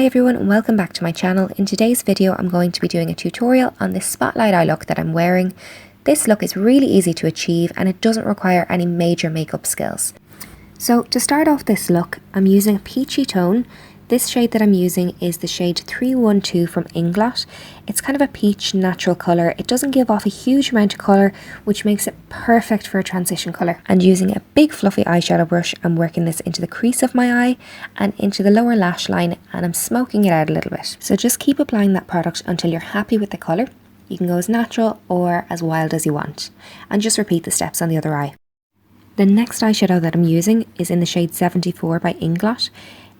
everyone and welcome back to my channel. In today's video I'm going to be doing a tutorial on this spotlight eye look that I'm wearing. This look is really easy to achieve and it doesn't require any major makeup skills. So to start off this look, I'm using a peachy tone. This shade that I'm using is the shade 312 from Inglot. It's kind of a peach natural colour. It doesn't give off a huge amount of colour, which makes it perfect for a transition colour. And using a big fluffy eyeshadow brush, I'm working this into the crease of my eye and into the lower lash line, and I'm smoking it out a little bit. So just keep applying that product until you're happy with the colour. You can go as natural or as wild as you want. And just repeat the steps on the other eye. The next eyeshadow that I'm using is in the shade 74 by Inglot.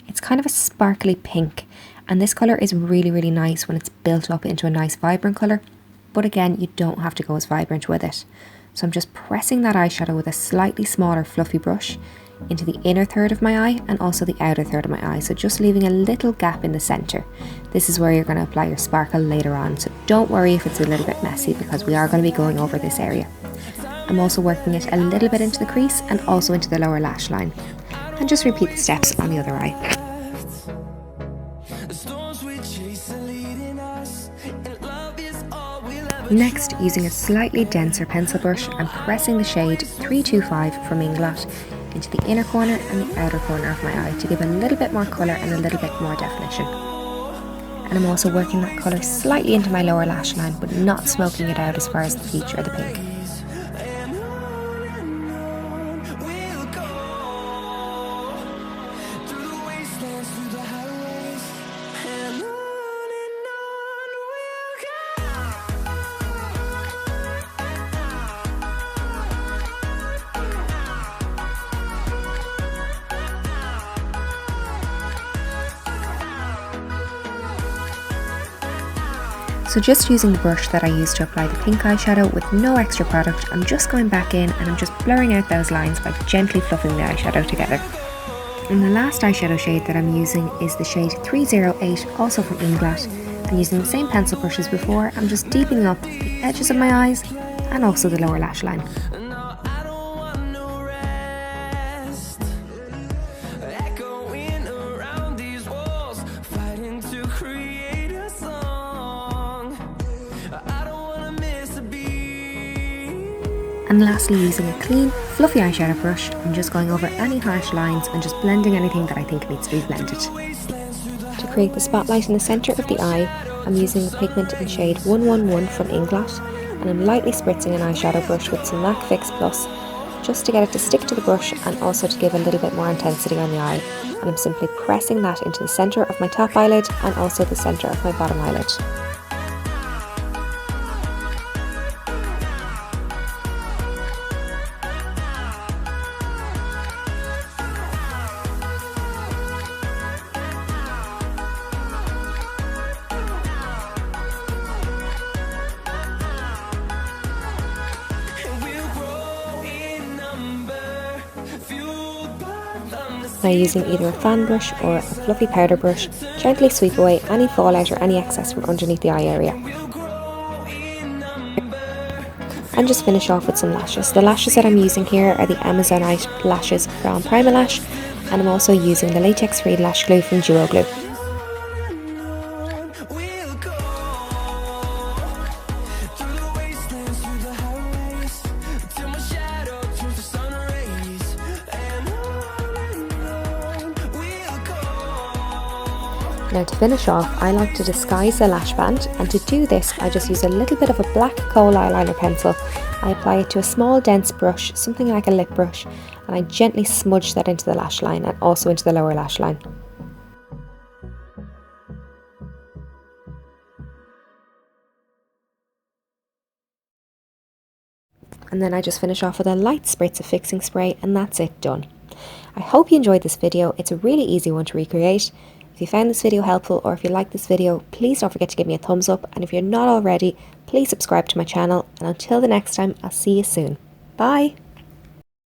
It's kind of a sparkly pink, and this colour is really nice when it's built up into a nice vibrant colour, but again you don't have to go as vibrant with it. So I'm just pressing that eyeshadow with a slightly smaller fluffy brush into the inner third of my eye and also the outer third of my eye, so just leaving a little gap in the centre. This is where you're going to apply your sparkle later on, so don't worry if it's a little bit messy because we are going to be going over this area. I'm also working it a little bit into the crease and also into the lower lash line. And just repeat the steps on the other eye. Next, using a slightly denser pencil brush, I'm pressing the shade 325 from Inglot into the inner corner and the outer corner of my eye to give a little bit more colour and a little bit more definition. And I'm also working that colour slightly into my lower lash line, but not smoking it out as far as the peach or the pink. So just using the brush that I used to apply the pink eyeshadow with no extra product, I'm just going back in and I'm just blurring out those lines by gently fluffing the eyeshadow together. And the last eyeshadow shade that I'm using is the shade 308, also from Inglot. And using the same pencil brush as before, I'm just deepening up the edges of my eyes and also the lower lash line. And lastly, using a clean, fluffy eyeshadow brush, I'm just going over any harsh lines and just blending anything that I think needs to be blended. To create the spotlight in the centre of the eye, I'm using the pigment in shade 111 from Inglot, and I'm lightly spritzing an eyeshadow brush with some MAC Fix Plus, just to get it to stick to the brush and also to give a little bit more intensity on the eye. And I'm simply pressing that into the centre of my top eyelid and also the centre of my bottom eyelid. Now using either a fan brush or a fluffy powder brush, gently sweep away any fallout or any excess from underneath the eye area. And just finish off with some lashes. The lashes that I'm using here are the Amazonite lashes from Primalash, and I'm also using the latex free lash glue from Duo Glue. Now to finish off, I like to disguise the lash band, and to do this I just use a little bit of a black kohl eyeliner pencil. I apply it to a small dense brush, something like a lip brush, and I gently smudge that into the lash line and also into the lower lash line. And then I just finish off with a light spritz of fixing spray, and that's it, done. I hope you enjoyed this video. It's a really easy one to recreate. If you found this video helpful, or if you like this video, please don't forget to give me a thumbs up, and if you're not already, please subscribe to my channel, and until the next time, I'll see you soon. Bye!